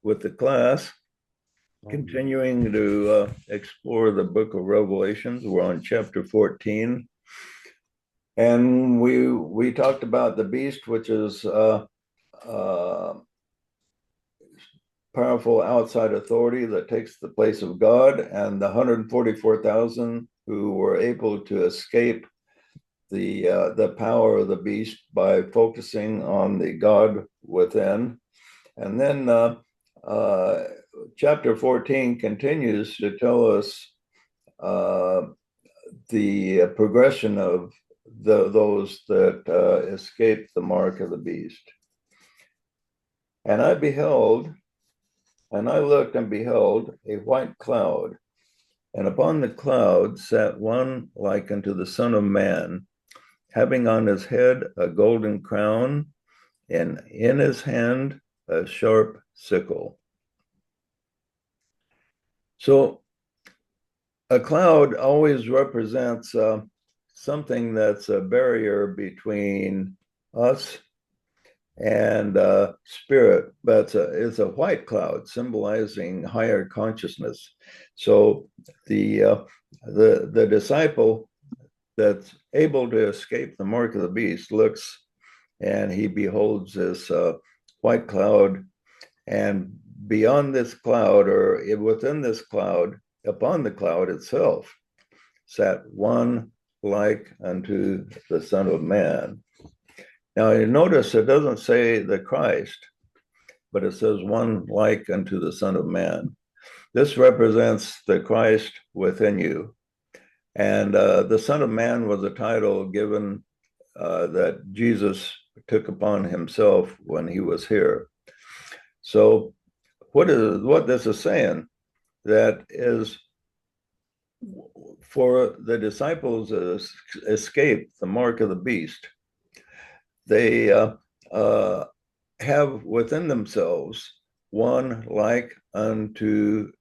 with the class, continuing to explore the book of Revelations. We're on chapter 14. And we talked about the beast, which is powerful outside authority that takes the place of God, and the 144,000 who were able to escape the power of the beast by focusing on the God within. And then chapter 14 continues to tell us the progression of those that escape the mark of the beast. And I looked and beheld a white cloud, and upon the cloud sat one like unto the Son of Man, having on his head a golden crown, and in his hand a sharp sickle. So a cloud always represents something that's a barrier between us and spirit, but it's a white cloud symbolizing higher consciousness. So the disciple that's able to escape the mark of the beast looks and he beholds this white cloud, and beyond this cloud, or within this cloud, upon the cloud itself, sat one like unto the Son of Man. Now you notice it doesn't say the Christ, but it says one like unto the Son of Man. This represents the Christ within you. And the Son of Man was a title given that Jesus took upon himself when he was here. So what this is saying, that is for the disciples to escape the mark of the beast, they have within themselves one like unto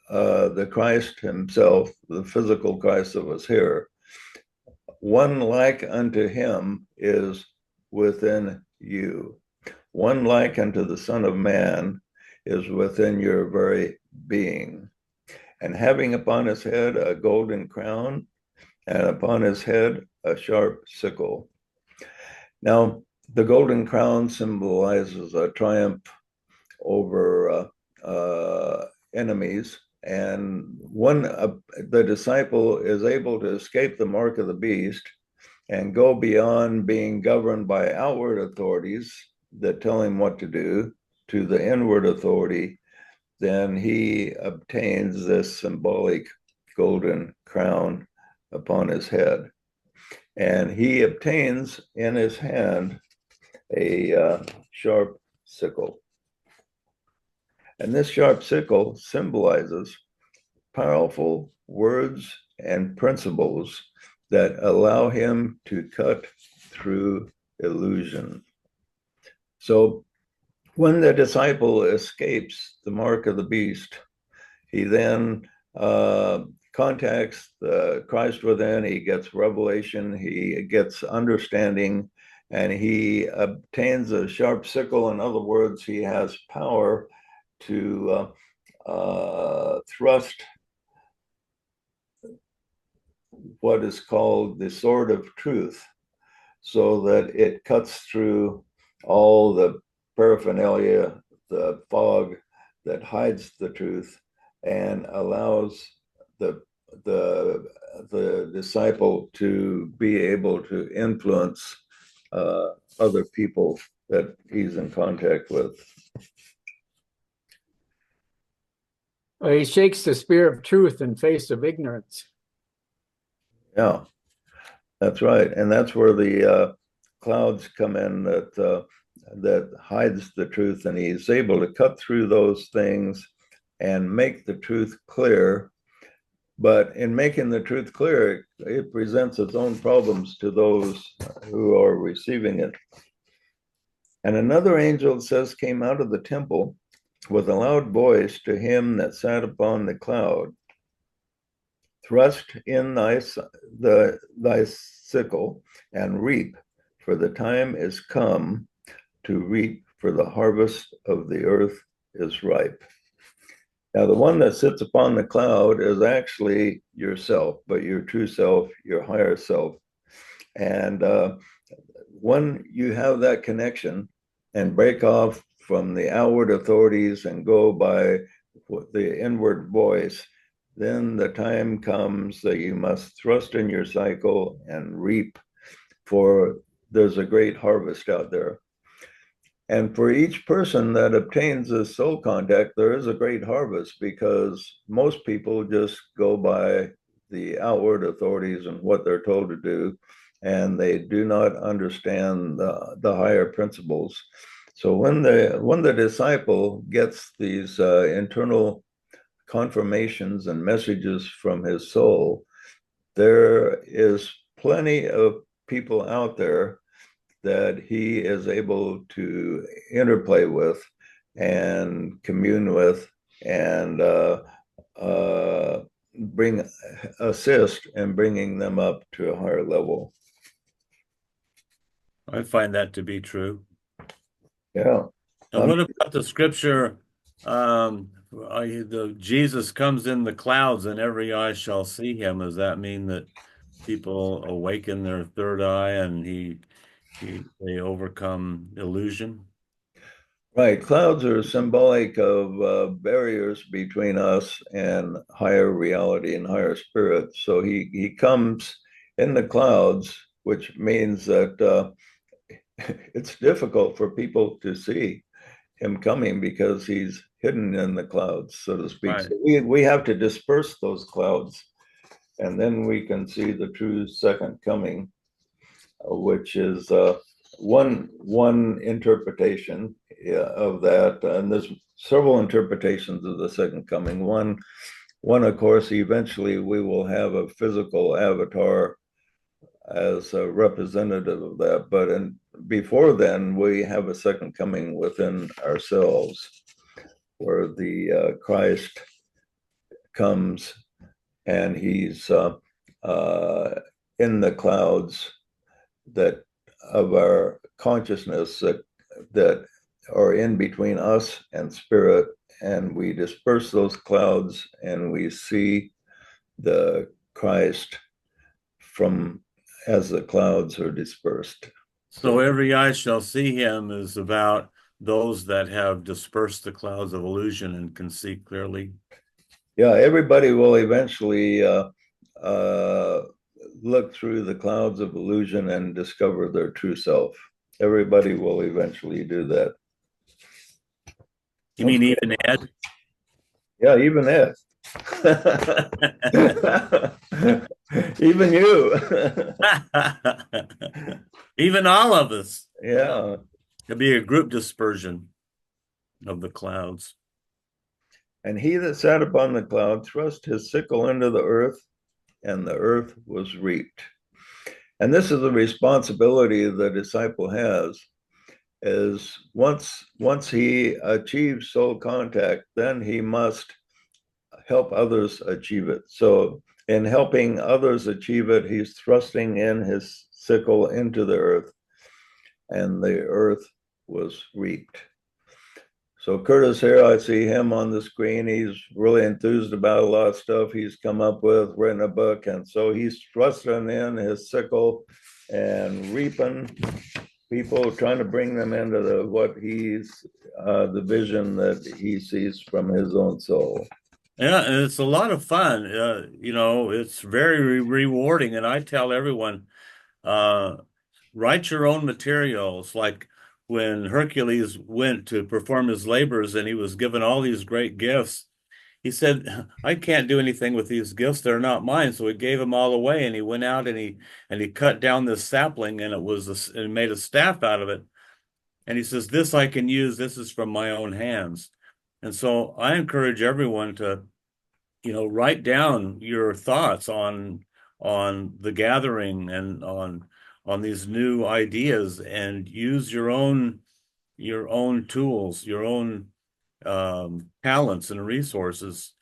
the Christ himself, the physical Christ that was here. One like unto him is within you. One like unto the Son of Man is within your very being. And having upon his head a golden crown, and upon his head a sharp sickle. Now, the golden crown symbolizes a triumph over enemies. And when the disciple is able to escape the mark of the beast and go beyond being governed by outward authorities that tell him what to do to the inward authority, then he obtains this symbolic golden crown upon his head. And he obtains in his hand a sharp sickle. And this sharp sickle symbolizes powerful words and principles that allow him to cut through illusion. So when the disciple escapes the mark of the beast, he then contacts the Christ within, he gets revelation, he gets understanding, and he obtains a sharp sickle. In other words, he has power to thrust what is called the sword of truth, so that it cuts through all the paraphernalia, the fog that hides the truth, and allows the disciple to be able to influence other people that he's in contact with. Well, he shakes the spear of truth in face of ignorance. Yeah, that's right. And that's where the clouds come in that hides the truth, and he's able to cut through those things and make the truth clear. But in making the truth clear, it presents its own problems to those who are receiving it. And another angel, it says, came out of the temple with a loud voice to him that sat upon the cloud, thrust in thy sickle and reap, for the time is come to reap, for the harvest of the earth is ripe. Now, the one that sits upon the cloud is actually yourself, but your true self, your higher self. And when you have that connection and break off from the outward authorities and go by the inward voice, then the time comes that you must thrust in your cycle and reap, for there's a great harvest out there. And for each person that obtains this soul contact, there is a great harvest, because most people just go by the outward authorities and what they're told to do, and they do not understand the higher principles. So when the disciple gets these internal confirmations and messages from his soul, there is plenty of people out there that he is able to interplay with and commune with, and bring assist in bringing them up to a higher level. I find that to be true. Yeah. And what about the scripture? Jesus comes in the clouds, and every eye shall see him. Does that mean that people awaken their third eye and they overcome illusion? Right. Clouds are symbolic of barriers between us and higher reality and higher spirit. So he comes in the clouds, which means that it's difficult for people to see him coming because he's hidden in the clouds, so to speak. Right. So we have to disperse those clouds, and then we can see the true second coming, which is one interpretation of that. And there's several interpretations of the second coming. One, of course, eventually we will have a physical avatar as a representative of that. But before then, we have a second coming within ourselves, where the Christ comes and he's in the clouds that of our consciousness that are in between us and spirit, and we disperse those clouds and we see the Christ from as the clouds are dispersed. So every eye shall see him is about those that have dispersed the clouds of illusion and can see clearly. Yeah, everybody will eventually look through the clouds of illusion and discover their true self. Everybody will eventually do that. You mean even Ed? Yeah, even Ed. Even you. Even all of us. Yeah. It'll be a group dispersion of the clouds. And he that sat upon the cloud thrust his sickle into the earth, and the earth was reaped. And this is the responsibility the disciple has, is once he achieves soul contact, then he must help others achieve it. So in helping others achieve it, he's thrusting in his sickle into the earth, and the earth was reaped. So Curtis here, I see him on the screen. He's really enthused about a lot of stuff he's come up with, written a book. And so he's thrusting in his sickle and reaping people, trying to bring them into what he's, the vision that he sees from his own soul. Yeah, and it's a lot of fun. It's very rewarding. And I tell everyone, write your own materials. Like when Hercules went to perform his labors and he was given all these great gifts, he said, I can't do anything with these gifts. They're not mine. So he gave them all away, and he went out and he cut down this sapling, and and made a staff out of it. And he says, this I can use. This is from my own hands. And so I encourage everyone to, write down your thoughts on the gathering and on these new ideas, and use your own tools, your own talents and resources.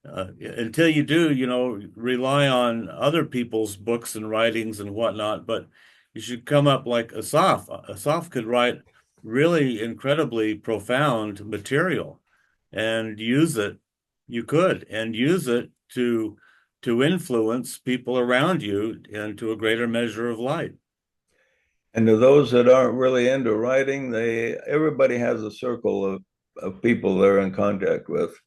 Until you do, rely on other people's books and writings and whatnot. But you should come up like Asaph. Asaph could write really incredibly profound material. and use it. You could and use it to influence people around you into a greater measure of light. And to those that aren't really into writing, everybody has a circle of people they're in contact with.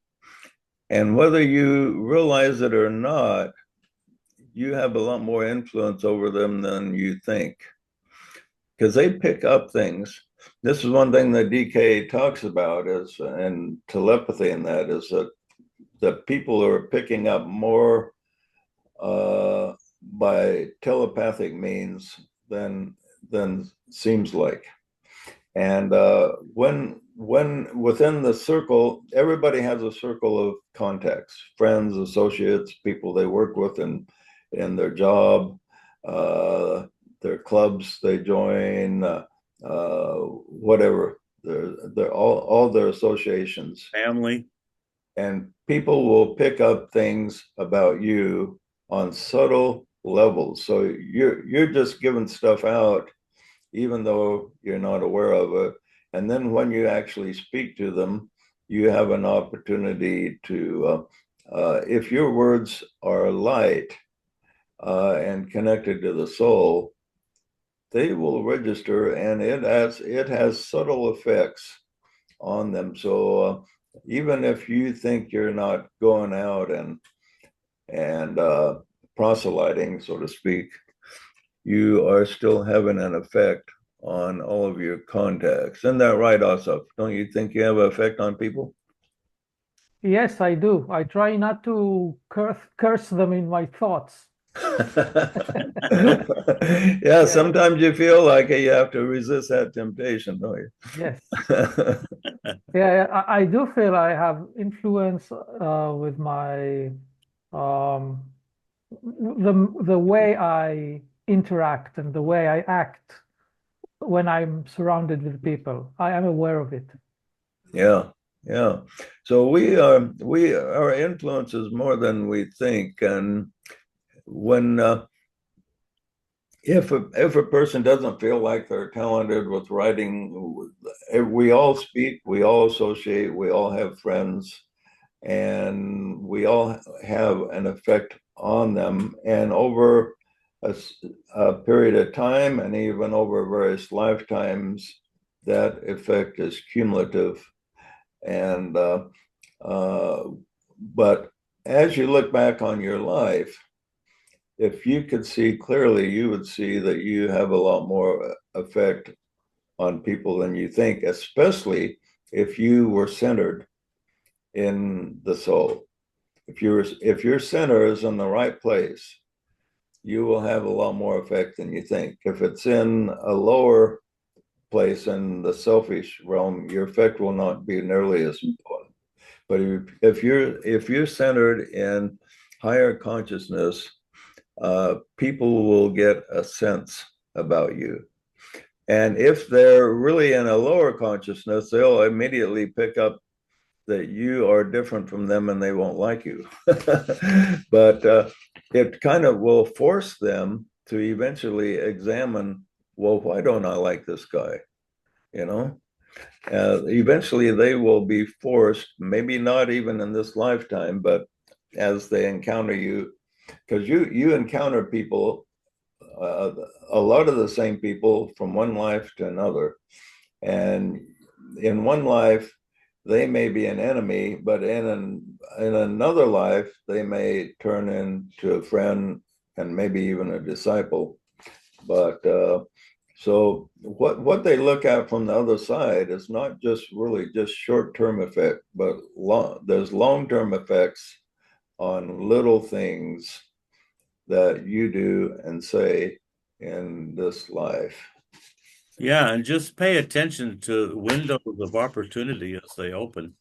And whether you realize it or not, you have a lot more influence over them than you think, because they pick up things. This is one thing that DK talks about is, and telepathy in that is that people are picking up more by telepathic means than seems like. And when within the circle, everybody has a circle of contacts, friends, associates, people they work with in their job, their clubs they join, whatever. They're all their associations. Family. And people will pick up things about you on subtle levels. So you're just giving stuff out even though you're not aware of it. And then when you actually speak to them, you have an opportunity to, if your words are light and connected to the soul, they will register, and it has subtle effects on them. So even if you think you're not going out and proselyting, so to speak, you are still having an effect on all of your contacts. Isn't that right, Asaf? Don't you think you have an effect on people? Yes, I do. I try not to curse them in my thoughts. Yeah, sometimes you feel like you have to resist that temptation, don't you? Yes. Yeah, I do feel I have influence with my um, the way I interact and the way I act when I'm surrounded with people. I am aware of it. Yeah, yeah. So our influence is more than we think, and when if a person doesn't feel like they're talented with writing, we all speak, we all associate, we all have friends, and we all have an effect on them. And over a period of time, and even over various lifetimes, that effect is cumulative. And but as you look back on your life, if you could see clearly, you would see that you have a lot more effect on people than you think, especially if you were centered in the soul. If your center is in the right place, you will have a lot more effect than you think. If it's in a lower place in the selfish realm, your effect will not be nearly as important. But if you're centered in higher consciousness, people will get a sense about you. And if they're really in a lower consciousness, they'll immediately pick up that you are different from them and they won't like you. But it kind of will force them to eventually examine, well, why don't I like this guy? You know, eventually they will be forced, maybe not even in this lifetime, but as they encounter you, because you encounter people, a lot of the same people from one life to another. And in one life, they may be an enemy, but in another life, they may turn into a friend and maybe even a disciple. But so what they look at from the other side is not just really just short-term effect, but there's long-term effects on little things that you do and say in this life. Yeah, and just pay attention to windows of opportunity as they open.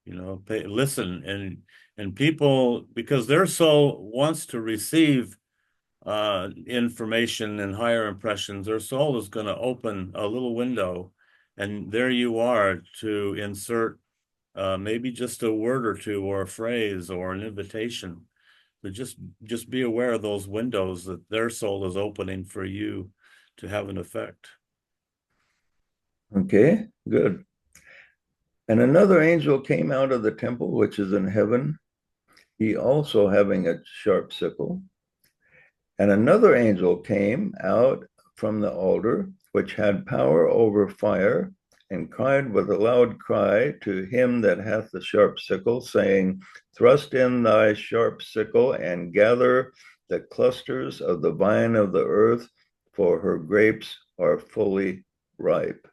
Listen, and people, because their soul wants to receive information and higher impressions, their soul is going to open a little window, and there you are to insert maybe just a word or two, or a phrase, or an invitation. But just be aware of those windows that their soul is opening for you to have an effect. Okay, good. And another angel came out of the temple, which is in heaven, he also having a sharp sickle. And another angel came out from the altar, which had power over fire, and cried with a loud cry to him that hath the sharp sickle, saying, Thrust in thy sharp sickle, and gather the clusters of the vine of the earth, for her grapes are fully ripe.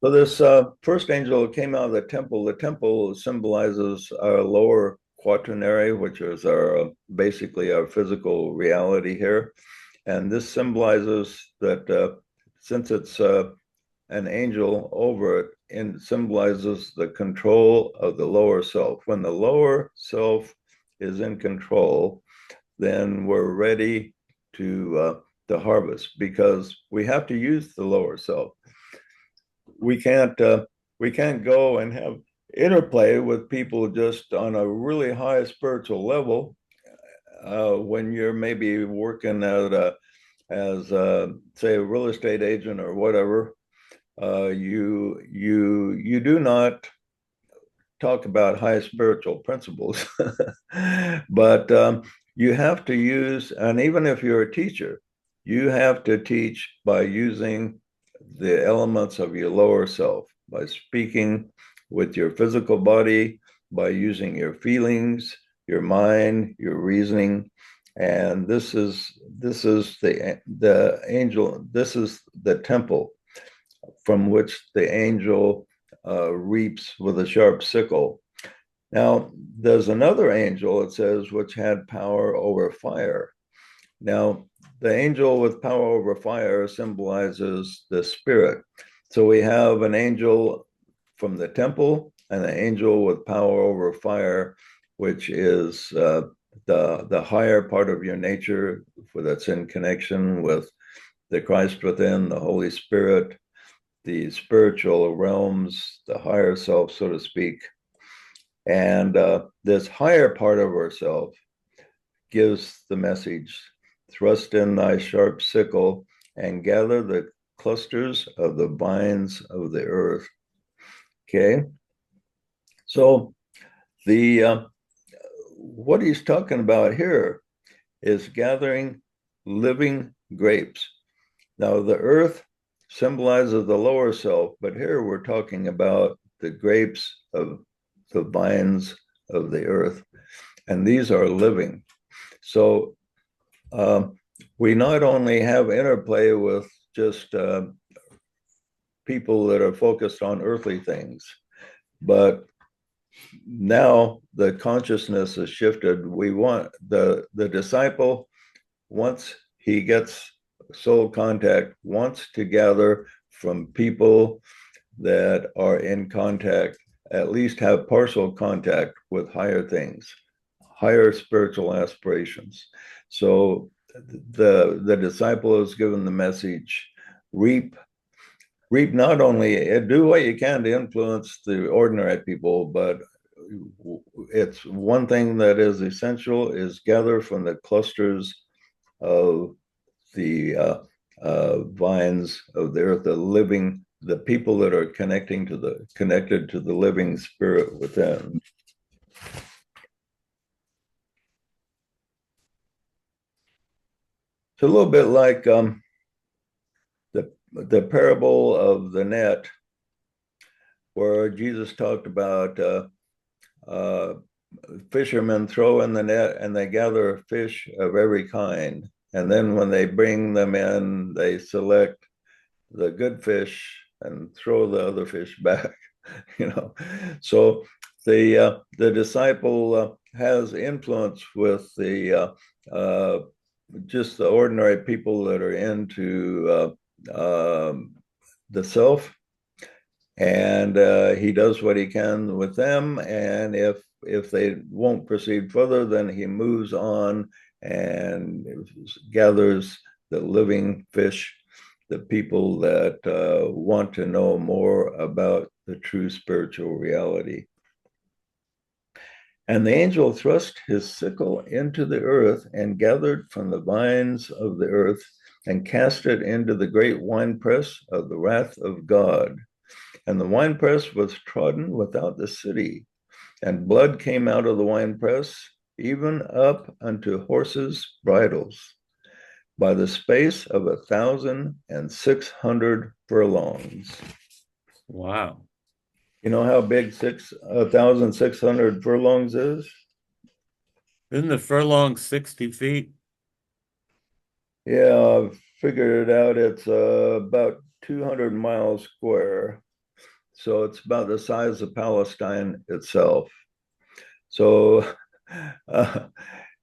So this first angel came out of the temple. The temple symbolizes our lower quaternary, which is our basically our physical reality here. And this symbolizes that since it's an angel over it, and symbolizes the control of the lower self. When the lower self is in control, then we're ready to harvest, because we have to use the lower self. We can't go and have interplay with people just on a really high spiritual level when you're maybe working as say a real estate agent or whatever. You do not talk about high spiritual principles, but you have to use, and even if you're a teacher, you have to teach by using the elements of your lower self, by speaking with your physical body, by using your feelings, your mind, your reasoning. And this is the angel, this is the temple from which the angel reaps with a sharp sickle. Now, there's another angel, it says, which had power over fire. Now, the angel with power over fire symbolizes the spirit. So we have an angel from the temple and an angel with power over fire, which is the higher part of your nature that's in connection with the Christ within, the Holy Spirit, the spiritual realms, the higher self, so to speak. And this higher part of ourself gives the message, thrust in thy sharp sickle and gather the clusters of the vines of the earth. Okay. So the what he's talking about here is gathering living grapes. Now, the earth symbolizes the lower self, but here we're talking about the grapes of the vines of the earth, and these are living. So we not only have interplay with just people that are focused on earthly things, but now the consciousness has shifted. We want the disciple, once he gets soul contact, wants to gather from people that are in contact, at least have partial contact with higher things, higher spiritual aspirations. So the disciple is given the message, reap not only, do what you can to influence the ordinary people, but it's one thing that is essential is gather from the clusters of the vines of the earth, the people that are connected to the living spirit within. It's a little bit like the parable of the net, where Jesus talked about fishermen throw in the net and they gather fish of every kind. And then when they bring them in, they select the good fish and throw the other fish back. So the disciple has influence with the just the ordinary people that are into the self, and he does what he can with them. And if they won't proceed further, then he moves on and gathers the living fish, the people that want to know more about the true spiritual reality. And the angel thrust his sickle into the earth and gathered from the vines of the earth and cast it into the great winepress of the wrath of God. and the winepress was trodden without the city, and blood came out of the winepress, even up unto horses' bridles, by the space of 1,600 furlongs. Wow. You know how big 1,600 furlongs is? Isn't the furlong 60 feet? Yeah, I've figured it out. It's about 200 miles square. So it's about the size of Palestine itself. So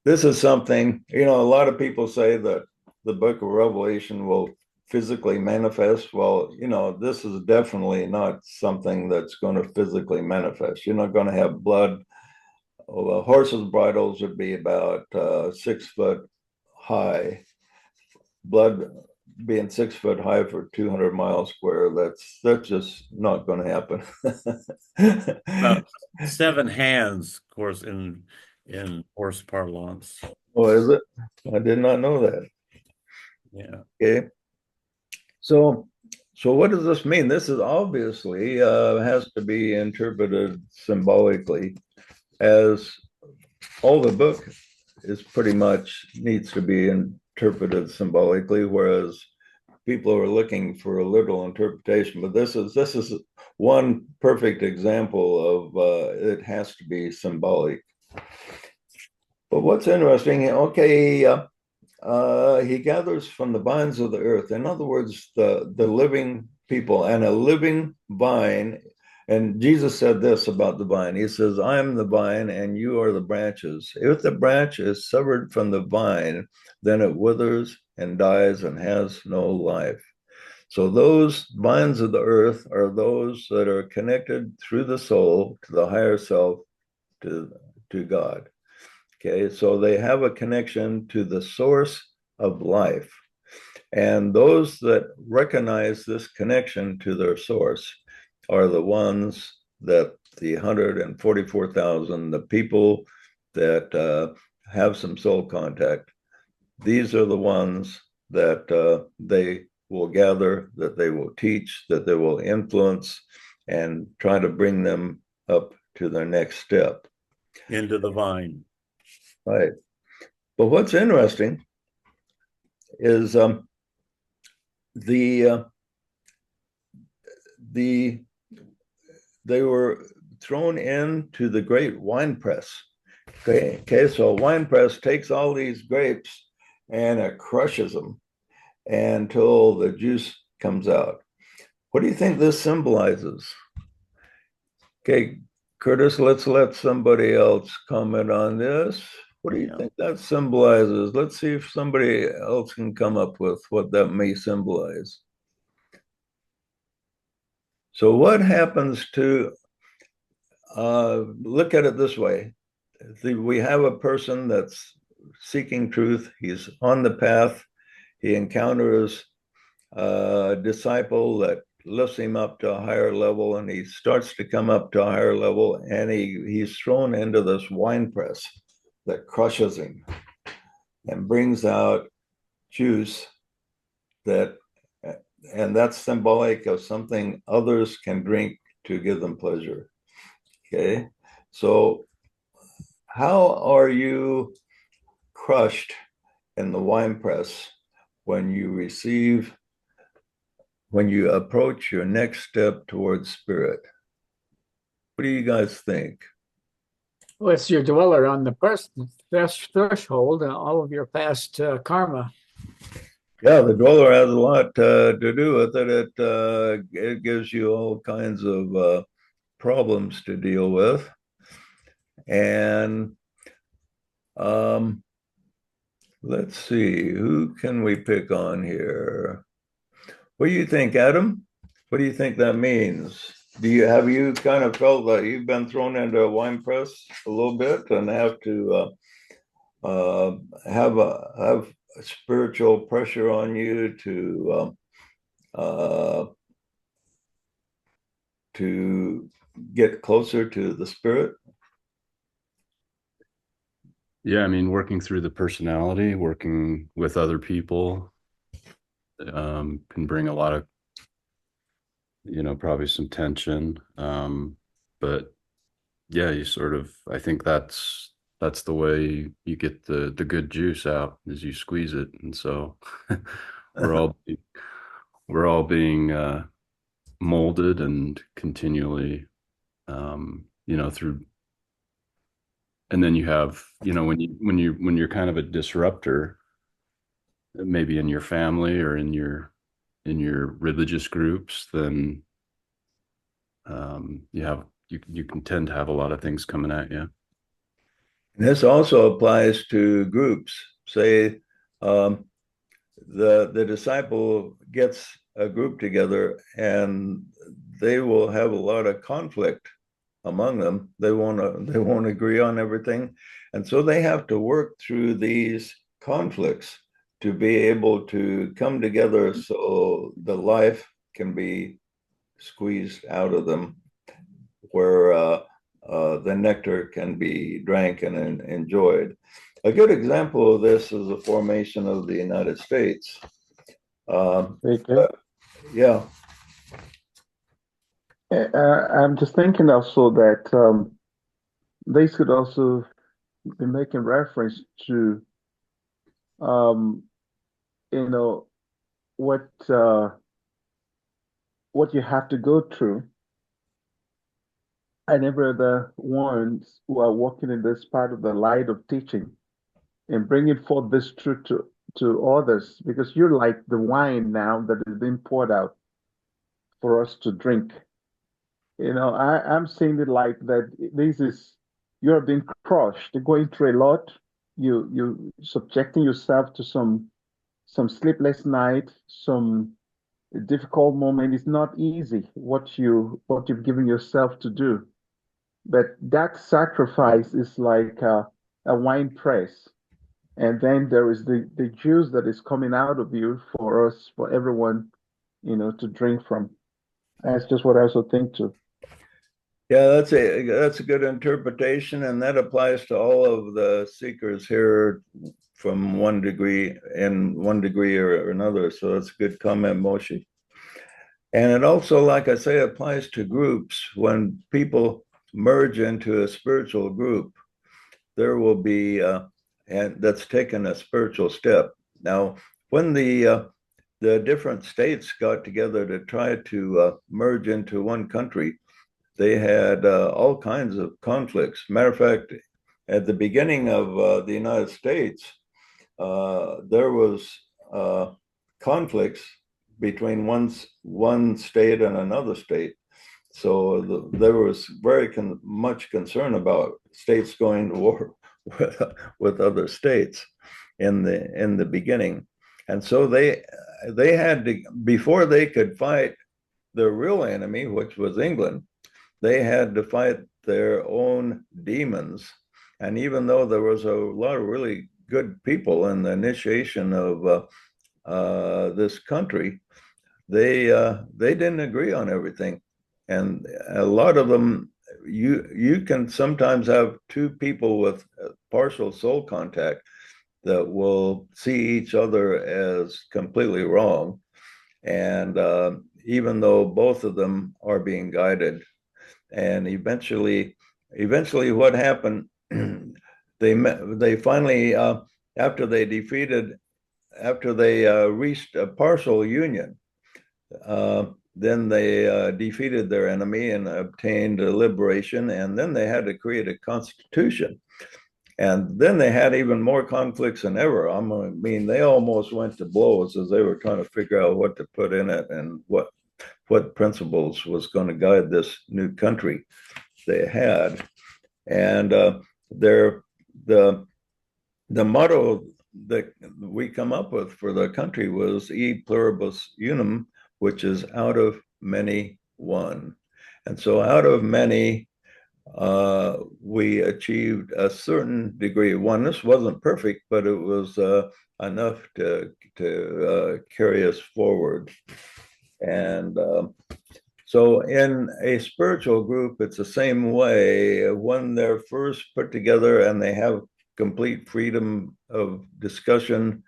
this is something, a lot of people say that the book of Revelation will physically manifest. Well, this is definitely not something that's going to physically manifest. You're not going to have blood. Well, horses' bridles would be about 6 foot high. Blood being 6 foot high for 200 miles square, that's just not going to happen. About 7 hands, of course, in horse parlance. Oh, is it? I did not know that. Yeah. Okay. So what does this mean? This is obviously has to be interpreted symbolically, as all the book is pretty much needs to be interpreted symbolically, whereas people are looking for a literal interpretation. But this is one perfect example of it has to be symbolic. But what's interesting, okay, he gathers from the vines of the earth. In other words, the living people, and a living vine. And Jesus said this about the vine. He says, I am the vine and you are the branches. If the branch is severed from the vine, then it withers and dies and has no life. So those vines of the earth are those that are connected through the soul to the higher self, to God. Okay, so they have a connection to the source of life. And those that recognize this connection to their source are the ones that the 144,000, the people that have some soul contact, these are the ones that they will gather, that they will teach, that they will influence, and try to bring them up to their next step. Into the vine. Right. But what's interesting is the they were thrown into the great wine press. Okay, so a wine press takes all these grapes and it crushes them until the juice comes out. What do you think this symbolizes? Okay, Curtis, let's let somebody else comment on this. What do you think that symbolizes? Let's see if somebody else can come up with what that may symbolize. So what happens to, look at it this way. We have a person that's seeking truth. He's on the path. He encounters a disciple that lifts him up to a higher level, and he starts to come up to a higher level, and he's thrown into this wine press that crushes him and brings out juice and that's symbolic of something others can drink to give them pleasure. Okay, so how are you crushed in the wine press when you approach your next step towards spirit? What do you guys think? Well, it's your dweller on the threshold, all of your past karma. Yeah, the dweller has a lot to do with it. It gives you all kinds of problems to deal with. And let's see, who can we pick on here? What do you think, Adam? What do you think that means? Have you kind of felt that you've been thrown into a wine press a little bit and have to have spiritual pressure on you to get closer to the spirit? Yeah, I mean, working through the personality, working with other people, can bring a lot of probably some tension. But yeah, you sort of, I think that's the way you get the good juice out is you squeeze it. And so we're all we're all being molded and continually, through. And then you have, when you're kind of a disruptor, maybe in your family or in your religious groups, then you can tend to have a lot of things coming at you. This also applies to groups. Say the disciple gets a group together and they will have a lot of conflict among them. They won't agree on everything. And so they have to work through these conflicts to be able to come together so the life can be squeezed out of them, where the nectar can be drank and enjoyed. A good example of this is the formation of the United States. Yeah. I'm just thinking also that they could also be making reference to, um, you know, what you have to go through, and every other ones who are walking in this part of the light of teaching and bringing forth this truth to others, because you're like the wine now that is being poured out for us to drink. I'm seeing it like that. You're being crushed, you're going through a lot. You subjecting yourself to some sleepless night, some difficult moment. It's not easy what you've given yourself to do. But that sacrifice is like a wine press. And then there is the juice that is coming out of you for us, for everyone, to drink from. That's just what I also think too. Yeah, that's a good interpretation, and that applies to all of the seekers here from one degree or another. So that's a good comment, Moshe. And it also, like I say, applies to groups. When people merge into a spiritual group, there will be and that's taken a spiritual step. Now, when the different states got together to try to merge into one country, they had all kinds of conflicts. Matter of fact, at the beginning of the United States, there was conflicts between one state and another state. So there was very much concern about states going to war with other states in the beginning, and so they had to, before they could fight the real enemy, which was England, they had to fight their own demons. And even though there was a lot of really good people in the initiation of this country, they didn't agree on everything, and a lot of them, you can sometimes have two people with partial soul contact that will see each other as completely wrong, and even though both of them are being guided. And eventually what happened, they finally, after they reached a partial union, then they defeated their enemy and obtained a liberation, and then they had to create a constitution. And then they had even more conflicts than ever. I mean, they almost went to blows as they were trying to figure out what to put in it and what principles was going to guide this new country they had. And the motto that we come up with for the country was E pluribus unum, which is out of many, one. And so out of many, we achieved a certain degree of oneness. Wasn't perfect, but it was enough to carry us forward. And so in a spiritual group, it's the same way. When they're first put together and they have complete freedom of discussion,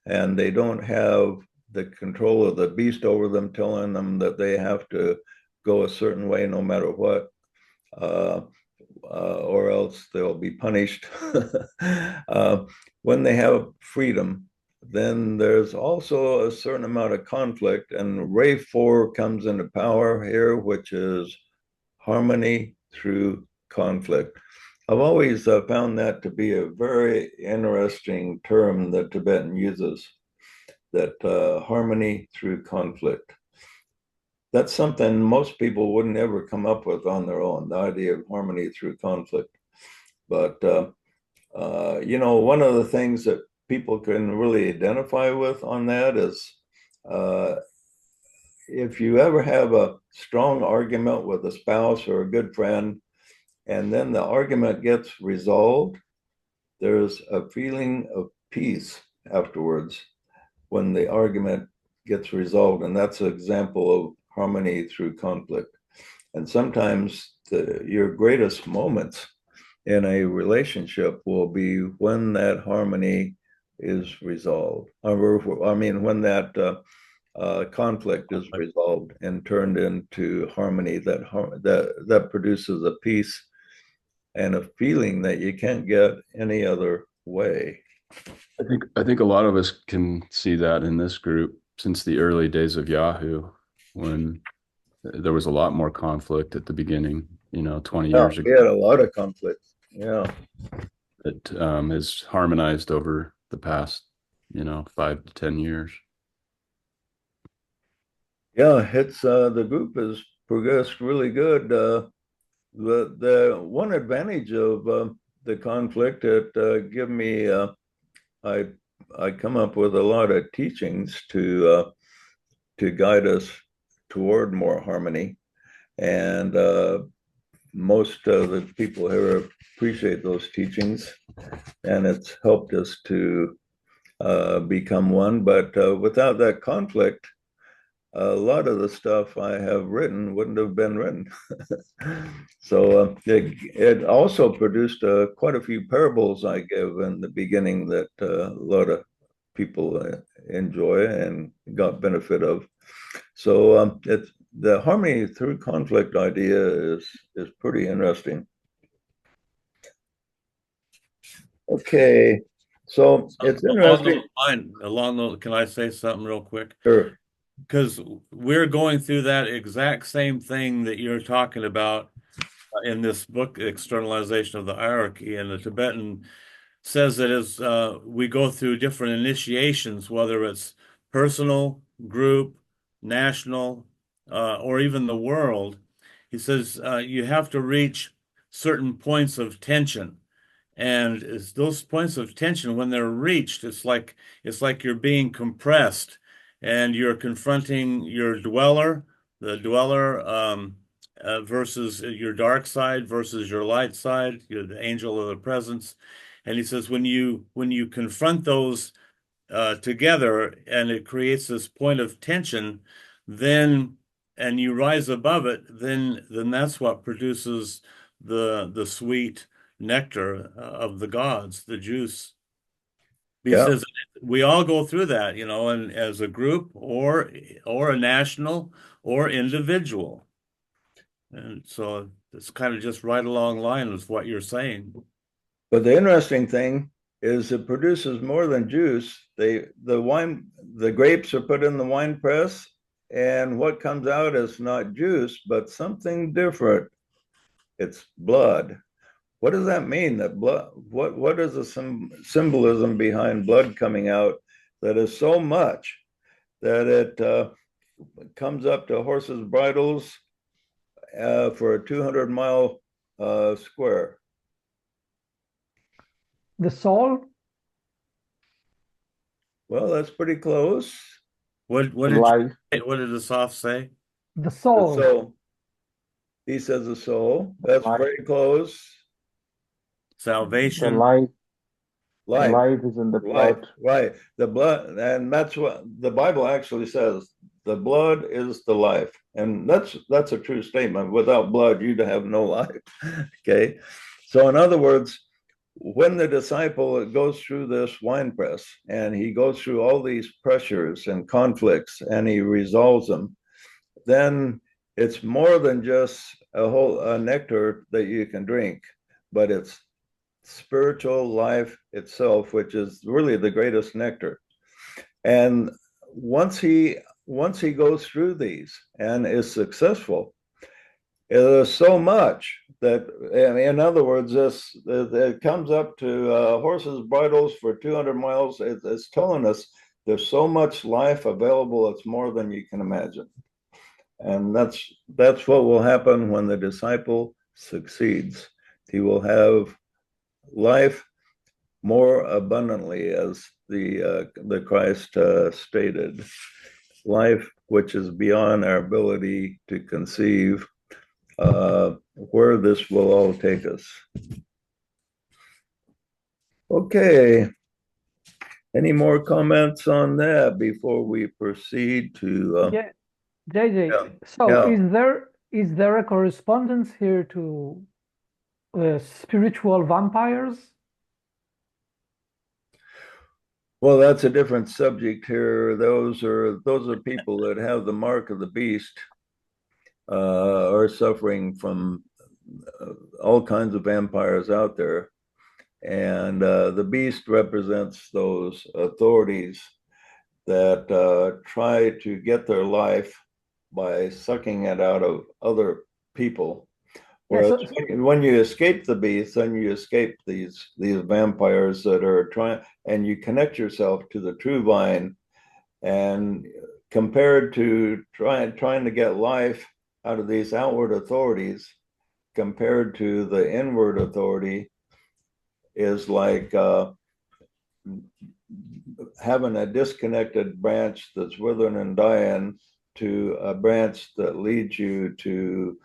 and they don't have the control of the beast over them, telling them that they have to go a certain way no matter what, or else they'll be punished. When they have freedom, then there's also a certain amount of conflict, and Ray 4 comes into power here, which is harmony through conflict. I've always found that to be a very interesting term that Tibetan uses, that harmony through conflict. That's something most people wouldn't ever come up with on their own, the idea of harmony through conflict. But, you know, one of the things that people can really identify with on that is if you ever have a strong argument with a spouse or a good friend, and then the argument gets resolved, there's a feeling of peace afterwards when the argument gets resolved. And that's an example of harmony through conflict. And sometimes your greatest moments in a relationship will be when that harmony is resolved. I mean, when that conflict is resolved and turned into harmony, that produces a peace and a feeling that you can't get any other way. I think a lot of us can see that in this group since the early days of Yahoo, when there was a lot more conflict at the beginning, you know, 20 years ago. We had a lot of conflict. Yeah. It has harmonized over the past, you know, 5 to 10 years. Yeah, it's the group has progressed really good. The one advantage of the conflict that give me I come up with a lot of teachings to guide us toward more harmony, and most of the people here appreciate those teachings, and it's helped us to become one. But without that conflict, a lot of the stuff I have written wouldn't have been written. So it also produced quite a few parables I give in the beginning that a lot of people enjoy and got benefit of. So it's the harmony through conflict idea is pretty interesting. Okay, so it's interesting. Can I say something real quick? Sure. Because we're going through that exact same thing that you're talking about in this book, Externalization of the Hierarchy. And the Tibetan says that as we go through different initiations, whether it's personal, group, national, or even the world, he says you have to reach certain points of tension. And it's those points of tension, when they're reached, it's like you're being compressed, and you're confronting your dweller, the dweller, versus your dark side versus your light side, you're the angel of the presence. And he says when you confront those together, and it creates this point of tension, then and you rise above it, then that's what produces the sweet nectar of the gods, the juice. He says we all go through that, you know, and as a group or a national or individual. And so it's kind of just right along line with what you're saying. But the interesting thing is it produces more than juice. The grapes are put in the wine press, and what comes out is not juice, but something different. It's blood. What does that mean? That blood? What is the symbolism behind blood coming out that is so much that it comes up to horses' bridles for a 200-mile square? The soul? Well, that's pretty close. What did the soft say? The soul. The soul. He says the soul. That's very close. Salvation. The Life. life is in the blood. Right. The blood, and that's what the Bible actually says. The blood is the life. And that's a true statement. Without blood, you'd have no life. Okay. So in other words, when the disciple goes through this wine press and he goes through all these pressures and conflicts and he resolves them, then it's more than just a nectar that you can drink, but it's spiritual life itself, which is really the greatest nectar. And once he goes through these and is successful, there's so much that, in other words, it comes up to horses' bridles for 200 miles. It's telling us there's so much life available. It's more than you can imagine. And that's what will happen when the disciple succeeds. He will have life more abundantly, as the Christ stated, life which is beyond our ability to conceive, where this will all take us. Okay. Any more comments on that before we proceed to? Yeah, JJ. Yeah, So yeah. is there a correspondence here to spiritual vampires? Well, that's a different subject here. Those are people that have the mark of the beast, are suffering from all kinds of vampires out there. And the beast represents those authorities that try to get their life by sucking it out of other people. Whereas when you escape the beast, then you escape these vampires that are trying, and you connect yourself to the true vine. And compared to trying to get life out of these outward authorities, compared to the inward authority, is like having a disconnected branch that's withering and dying to a branch that leads you to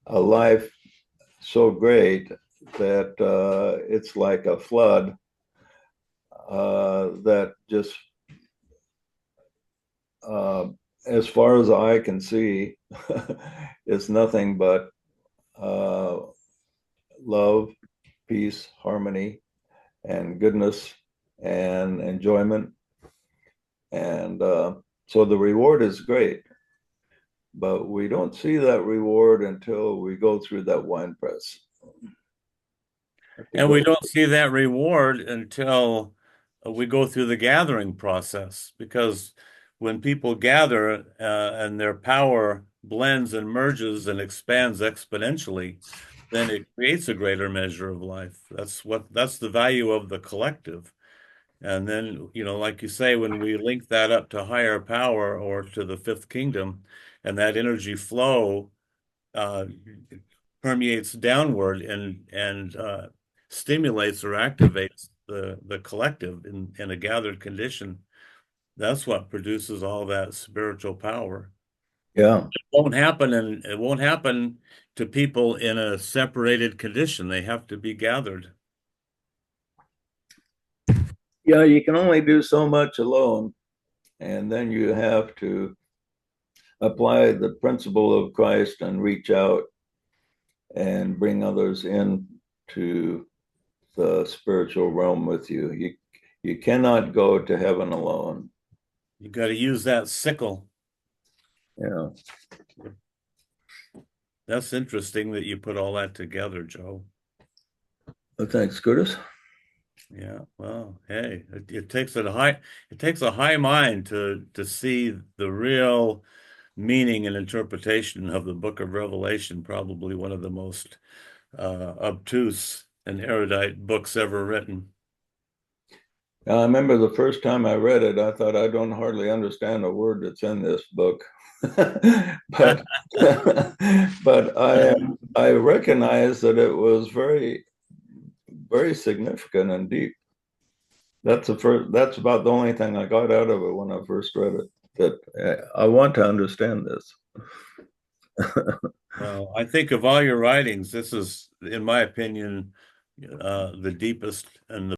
a life so great that it's like a flood that just, as far as the eye can see, is nothing but love, peace, harmony, and goodness and enjoyment. And so the reward is great, but we don't see that reward until we go through that wine press. And we don't see that reward until we go through the gathering process, because when people gather and their power blends and merges and expands exponentially, then it creates a greater measure of life. That's the value of the collective. And then, like you say, when we link that up to higher power or to the fifth kingdom, and that energy flow permeates downward and stimulates or activates the collective in a gathered condition, that's what produces all that spiritual power. Yeah. It won't happen to people in a separated condition. They have to be gathered. Yeah, you can only do so much alone, and then you have to apply the principle of Christ and reach out and bring others in to the spiritual realm with you. You cannot go to heaven alone. You got to use that sickle. Yeah. That's interesting that you put all that together, Joe. Well, thanks, Curtis. Yeah, well, hey, it takes a high mind to see the real meaning and interpretation of the Book of Revelation, probably one of the most obtuse and erudite books ever written. I remember the first time I read it, I thought I don't hardly understand a word that's in this book. but I recognize that it was very, very significant and deep. That's about the only thing I got out of it when I first read it, that I want to understand this. Well, I think of all your writings, this is, in my opinion, the deepest and the